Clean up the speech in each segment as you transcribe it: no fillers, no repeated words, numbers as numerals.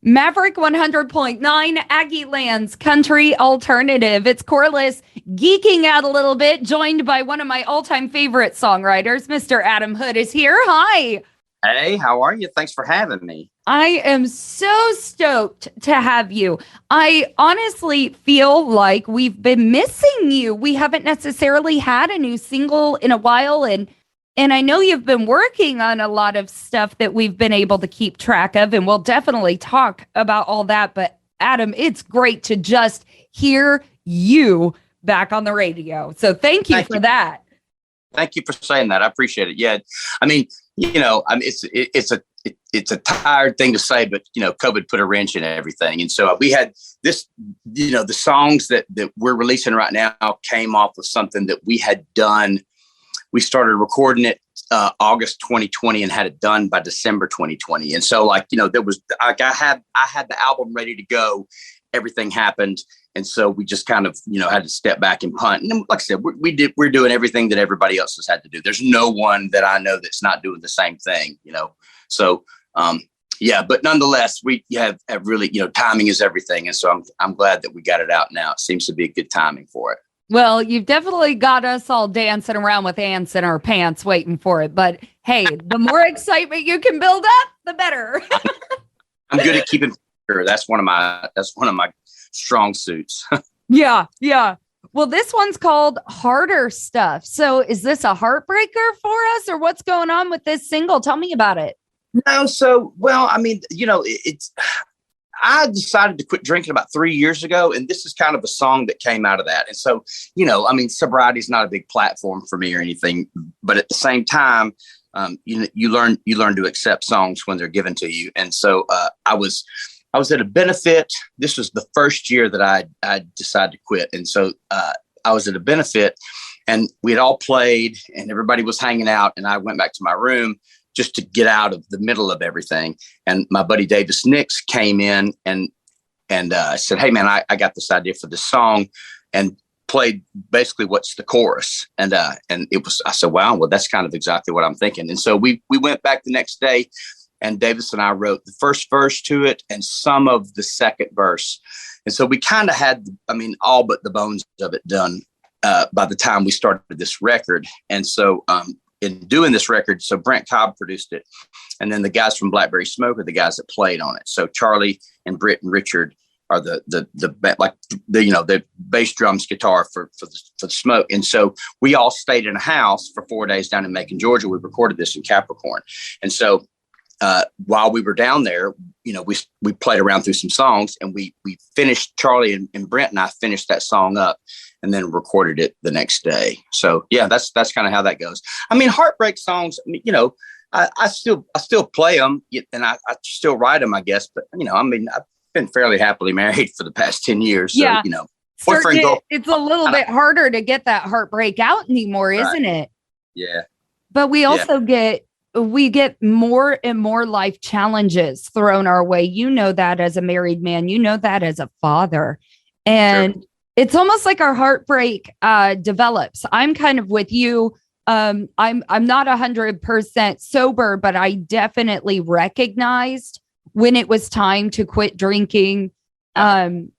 Maverick 100.9 Aggie Lands Country Alternative. It's Corliss geeking out a little bit, joined by one of my all-time favorite songwriters, Mr. Adam Hood is here. Hi. Hey, how are you? Thanks for having me. I am so stoked to have you. I honestly feel like we've been missing you. We haven't necessarily had a new single in a while, and I know you've been working on a lot of stuff that we've been able to keep track of, and we'll definitely talk about all that. But Adam, it's great to just hear you back on the radio. So thank you for that. Thank you for saying that. I appreciate it. Yeah. I mean, it's a tired thing to say, but COVID put a wrench in everything. And so we had this, the songs that we're releasing right now came off of something that we had done. We started recording it August 2020 and had it done by December 2020. And so there was I had the album ready to go. Everything happened. And so we just kind of, had to step back and punt. And like I said, we're doing everything that everybody else has had to do. There's no one that I know that's not doing the same thing, So, but nonetheless, we have really, timing is everything. And so I'm glad that we got it out now. It seems to be a good timing for it. Well, you've definitely got us all dancing around with ants in our pants waiting for it. But hey, the more excitement you can build up, the better. I'm good at keeping sure. That's one of my strong suits. Yeah. Well, this one's called Harder Stuff. So is this a heartbreaker for us, or what's going on with this single? Tell me about it. No. So, I decided to quit drinking about 3 years ago, and this is kind of a song that came out of that. And so, sobriety is not a big platform for me or anything, but at the same time, you learn to accept songs when they're given to you. And so, I was at a benefit. This was the first year that I decided to quit, and so I was at a benefit, and we had all played, and everybody was hanging out, and I went back to my room just to get out of the middle of everything. And my buddy Davis Nix came in and said, "Hey man, I got this idea for this song," and played basically what's the chorus. And I said, wow, well, that's kind of exactly what I'm thinking. And so we went back the next day, and Davis and I wrote the first verse to it and some of the second verse. And so we kind of had, all but the bones of it done by the time we started this record. And so, in doing this record, so Brent Cobb produced it, and then the guys from Blackberry Smoke are the guys that played on it. So Charlie and Britt and Richard are the bass, drums, guitar for the Smoke. And so we all stayed in a house for 4 days down in Macon, Georgia. We recorded this in Capricorn, and so while we were down there, we played around through some songs, and we finished, Charlie and Brent and I finished that song up, and then recorded it the next day. So yeah, that's kind of how that goes. Heartbreak songs, I still play them, and I still write them, I guess. But I've been fairly happily married for the past 10 years. So, yeah. It's a little bit harder to get that heartbreak out anymore, right? Isn't it? Yeah. But we also get more and more life challenges thrown our way. You know that as a married man, you know that as a father. And sure. It's almost like our heartbreak develops. I'm kind of with you. I'm not 100% sober, but I definitely recognized when it was time to quit drinking. And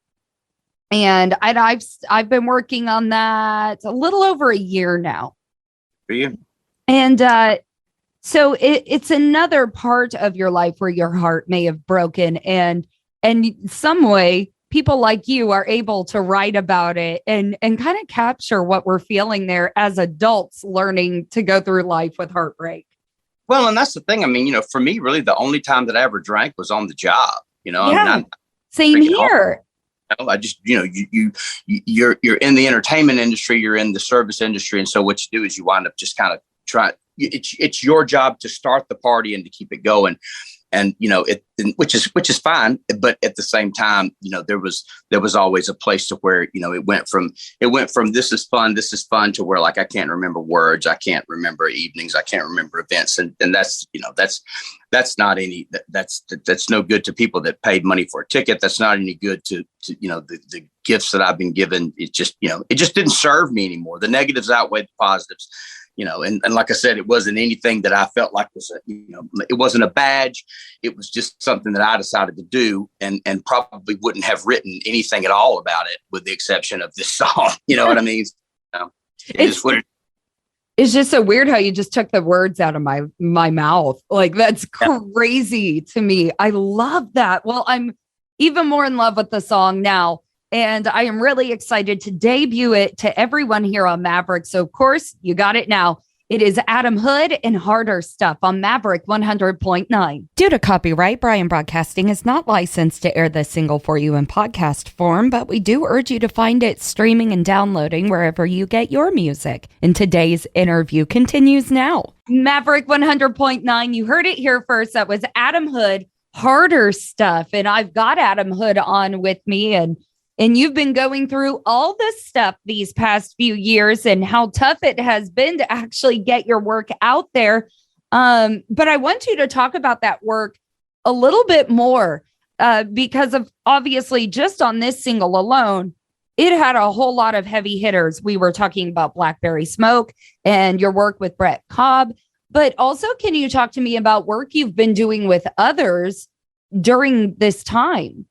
I've been working on that a little over a year now. For you. And so it's another part of your life where your heart may have broken, and some way people like you are able to write about it and kind of capture what we're feeling there as adults learning to go through life with heartbreak. Well, and that's the thing. For me, really, the only time that I ever drank was on the job. Yeah. Same here. I just, you're in the entertainment industry, you're in the service industry, and so what you do is you wind up just kind of trying. It's your job to start the party and to keep it going. And, which is fine. But at the same time, there was always a place to where, it went from this is fun to where, like, I can't remember words. I can't remember evenings. I can't remember events. And that's no good to people that paid money for a ticket. That's not any good to the gifts that I've been given. It just didn't serve me anymore. The negatives outweigh the positives. and like I said, it wasn't anything that I felt like it wasn't a badge. It was just something that I decided to do, and probably wouldn't have written anything at all about it, with the exception of this song. You know what I mean? It's just so weird how you just took the words out of my mouth. Like, that's crazy to me. I love that. Well, I'm even more in love with the song now. And I am really excited to debut it to everyone here on Maverick. So, of course, you got it now. It is Adam Hood and Harder Stuff on Maverick 100.9. Due to copyright, Brian Broadcasting is not licensed to air this single for you in podcast form, but we do urge you to find it streaming and downloading wherever you get your music. And today's interview continues now. Maverick 100.9, you heard it here first. That was Adam Hood, Harder Stuff. And I've got Adam Hood on with me, and you've been going through all this stuff these past few years and how tough it has been to actually get your work out there. But I want you to talk about that work a little bit more because of, obviously, just on this single alone, it had a whole lot of heavy hitters. We were talking about Blackberry Smoke and your work with Brett Cobb. But also, can you talk to me about work you've been doing with others during this time?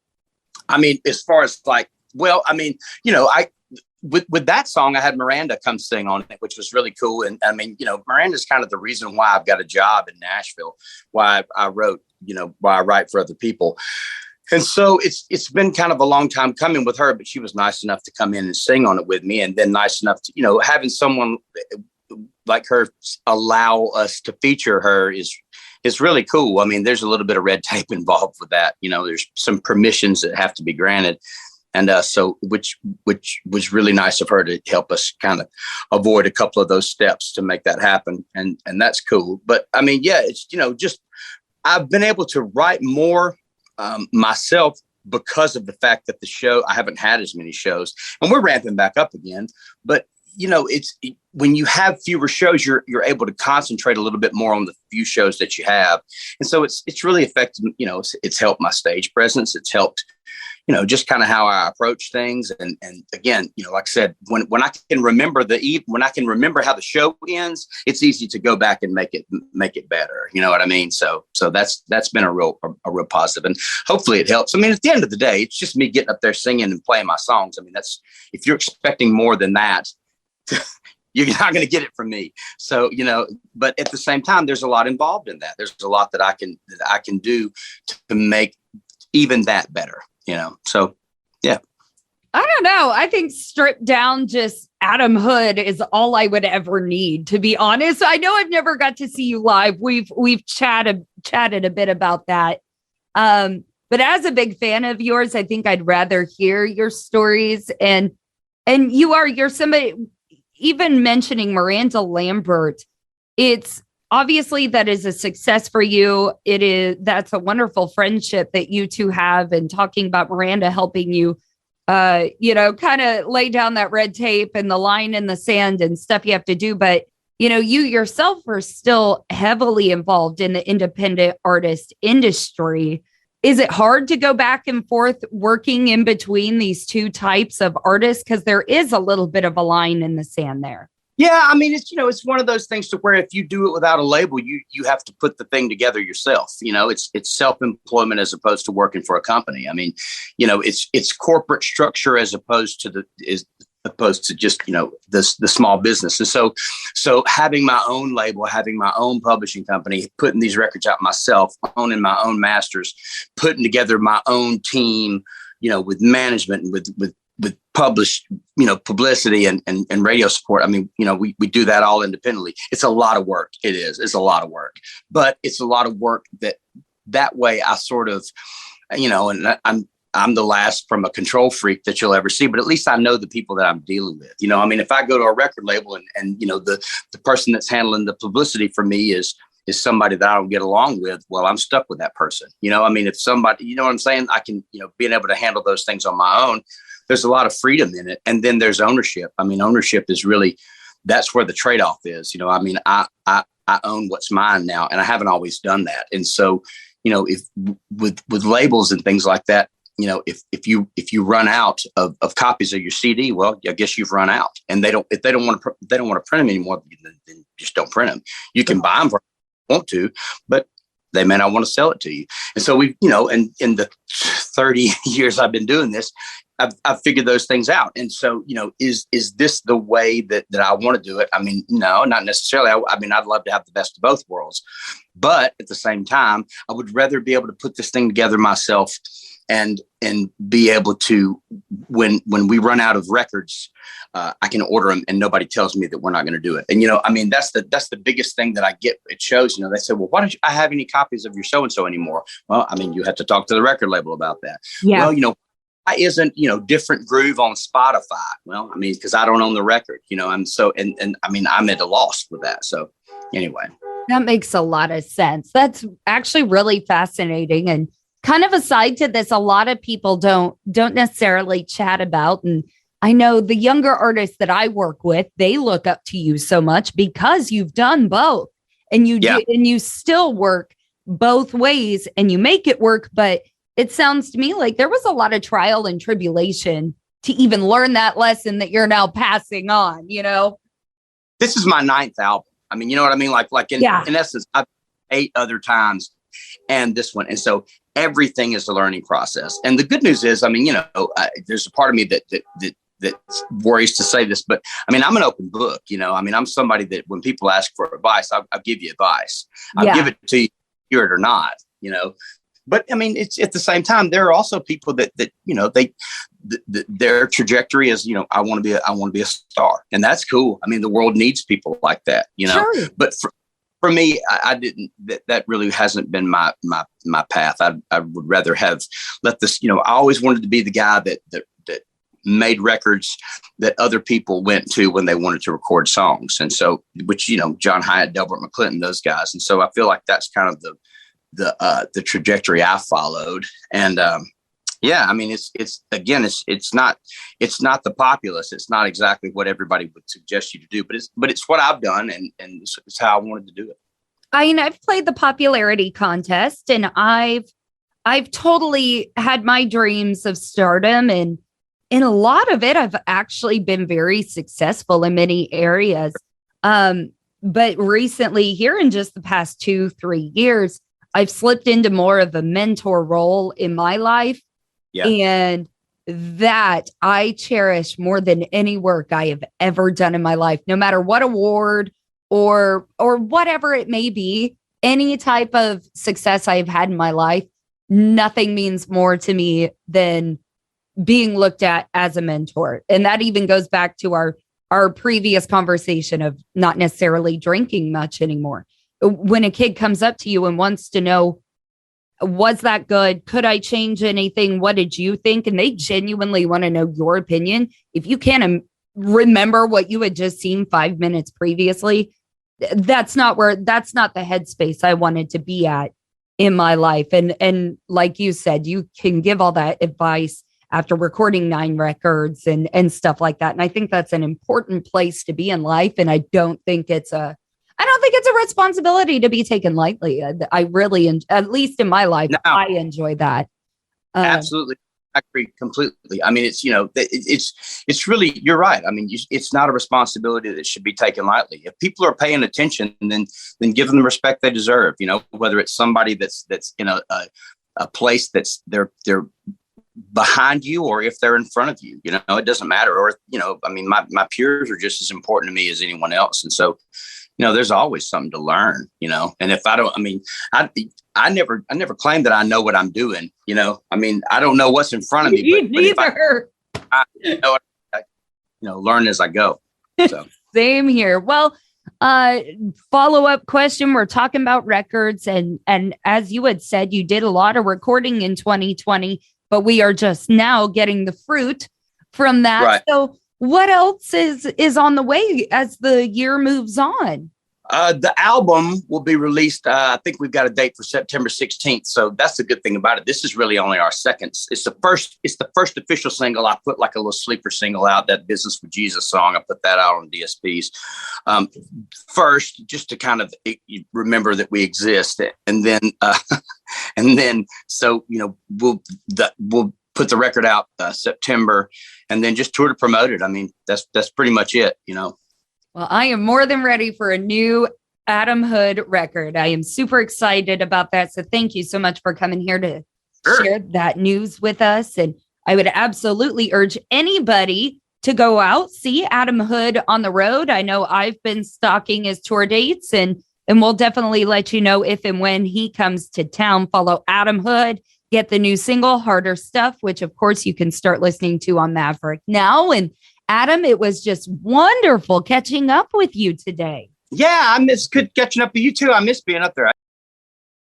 I mean, as far as with that song, I had Miranda come sing on it, which was really cool. And I mean, Miranda's kind of the reason why I've got a job in Nashville, why I write for other people. And so it's been kind of a long time coming with her, but she was nice enough to come in and sing on it with me. And then nice enough to, having someone like her allow us to feature her is really cool. I mean, there's a little bit of red tape involved with that. There's some permissions that have to be granted. And so which was really nice of her to help us kind of avoid a couple of those steps to make that happen. And that's cool. But I mean, yeah, it's, just I've been able to write more myself because of the fact that I haven't had as many shows, and we're ramping back up again. But, it's when you have fewer shows, you're able to concentrate a little bit more on the few shows that you have. And so it's really affected, it's helped my stage presence. It's helped, just kind of how I approach things. And again, like I said, when I can remember when I can remember how the show ends, it's easy to go back and make it better. You know what I mean? So that's been a real positive, and hopefully it helps. I mean, at the end of the day, it's just me getting up there singing and playing my songs. I mean, if you're expecting more than that, you're not going to get it from me. So, but at the same time, there's a lot involved in that. There's a lot that I can do to make even that better. So, yeah. I don't know. I think stripped down, just Adam Hood is all I would ever need, to be honest. I know I've never got to see you live. We've chatted a bit about that. But as a big fan of yours, I think I'd rather hear your stories. And you're somebody, even mentioning Miranda Lambert, it's obviously that is a success for you. That's a wonderful friendship that you two have, and talking about Miranda helping you, kind of lay down that red tape and the line in the sand and stuff you have to do. But, you yourself are still heavily involved in the independent artist industry. Is it hard to go back and forth working in between these two types of artists? Because there is a little bit of a line in the sand there. Yeah, I mean, it's it's one of those things to where if you do it without a label, you have to put the thing together yourself. It's self-employment as opposed to working for a company. I mean, it's corporate structure as opposed to just the small business. And so having my own label, having my own publishing company, putting these records out myself, owning my own masters, putting together my own team, with management and with published, publicity and radio support. I mean, we do that all independently. It's a lot of work. It is. It's a lot of work, but it's a lot of work that way I sort of, and I'm the last from a control freak that you'll ever see, but at least I know the people that I'm dealing with. I mean, if I go to a record label and the person that's handling the publicity for me is somebody that I don't get along with, well, I'm stuck with that person. I mean, if somebody, what I'm saying, I can, being able to handle those things on my own, there's a lot of freedom in it. And then there's ownership. I mean, ownership is really, that's where the trade-off is. I mean, I own what's mine now, and I haven't always done that. And so, if with labels and things like that, if you run out of copies of your CD, well, I guess you've run out. And if they don't want to print them anymore, then just don't print them. You can buy them if you want to, but they may not want to sell it to you. And so we, in the 30 years I've been doing this, I've figured those things out. And so, is this the way that I want to do it? I mean, no, not necessarily. I mean, I'd love to have the best of both worlds, but at the same time, I would rather be able to put this thing together myself and be able to, when we run out of records, I can order them and nobody tells me that we're not going to do it. And, I mean, that's the biggest thing that I get at shows. They say, well, why don't I have any copies of your so-and-so anymore? Well, I mean, you have to talk to the record label about that. Yeah. Well, why isn't, Different Groove on Spotify? Well, I mean, because I don't own the record, I'm so, and I mean, I'm at a loss with that. So anyway. That makes a lot of sense. That's actually really fascinating. And kind of aside to this, a lot of people don't necessarily chat about, and I know the younger artists that I work with, they look up to you so much because you've done both, and you still work both ways and you make it work. But it sounds to me like there was a lot of trial and tribulation to even learn that lesson that you're now passing on, This is my 9th album. I mean, you know what I mean? Like in essence, I've 8 other times and this one. And so everything is a learning process. And the good news is, I mean, there's a part of me that worries to say this, but I mean, I'm an open book, I mean, I'm somebody that when people ask for advice, I'll give you advice. I'll give it to you, hear it or not, But I mean, it's at the same time, there are also people that their trajectory is, I want to be a star, and that's cool. I mean, the world needs people like that, Sure. But for me, I didn't. That really hasn't been my path. I would rather have let this. I always wanted to be the guy that made records that other people went to when they wanted to record songs, and so which John Hyatt, Delbert McClinton, those guys, and so I feel like that's kind of the trajectory I followed. And I mean, it's not the populace. It's not exactly what everybody would suggest you to do, but it's what I've done, and it's how I wanted to do it. I mean, I've played the popularity contest, and I've totally had my dreams of stardom, and in a lot of it, I've actually been very successful in many areas. But recently, here in just the past 2-3 years, I've slipped into more of a mentor role in my life. Yeah. And that I cherish more than any work I have ever done in my life, no matter what award or whatever it may be, any type of success I've had in my life, nothing means more to me than being looked at as a mentor. And that even goes back to our previous conversation of not necessarily drinking much anymore. When a kid comes up to you and wants to know, was that good? Could I change anything? What did you think? And they genuinely want to know your opinion. If you can't remember what you had just seen 5 minutes previously, that's not the headspace I wanted to be at in my life. And like you said, you can give all that advice after recording 9 records and stuff like that. And I think that's an important place to be in life. And I don't think it's a responsibility to be taken lightly. I really, at least in my life, no. I enjoy that. Absolutely. I agree completely. I mean, it's really, you're right. I mean, it's not a responsibility that should be taken lightly. If people are paying attention, then give them the respect they deserve, whether it's somebody that's in a place that's they're behind you, or if they're in front of you, it doesn't matter. Or, I mean, my peers are just as important to me as anyone else. And so, there's always something to learn, and if I don't, I mean, I never claim that I know what I'm doing, I mean, I don't know what's in front of me, but neither. I learn as I go. So same here. Well, follow-up question. We're talking about records, and as you had said, you did a lot of recording in 2020, but we are just now getting the fruit from that. Right. So what else is on the way as the year moves on? The album will be released. I think we've got a date for September 16th. So that's the good thing about it. This is really only our second. It's the first official single. I put like a little sleeper single out, that Business with Jesus song. I put that out on DSPs first, just to kind of remember that we exist. And then, so, we'll put the record out September, and then just tour to promote it. I mean, that's pretty much it, you know. Well, I am more than ready for a new Adam Hood record. I am super excited about that. So thank you so much for coming here to share that news with us. And I would absolutely urge anybody to go out, see Adam Hood on the road. I know I've been stalking his tour dates, and we'll definitely let you know if and when he comes to town. Follow Adam Hood, get the new single, Harder Stuff, which of course you can start listening to on Maverick now. And Adam, it was just wonderful catching up with you today. Yeah, I miss catching up with you too. I miss being up there.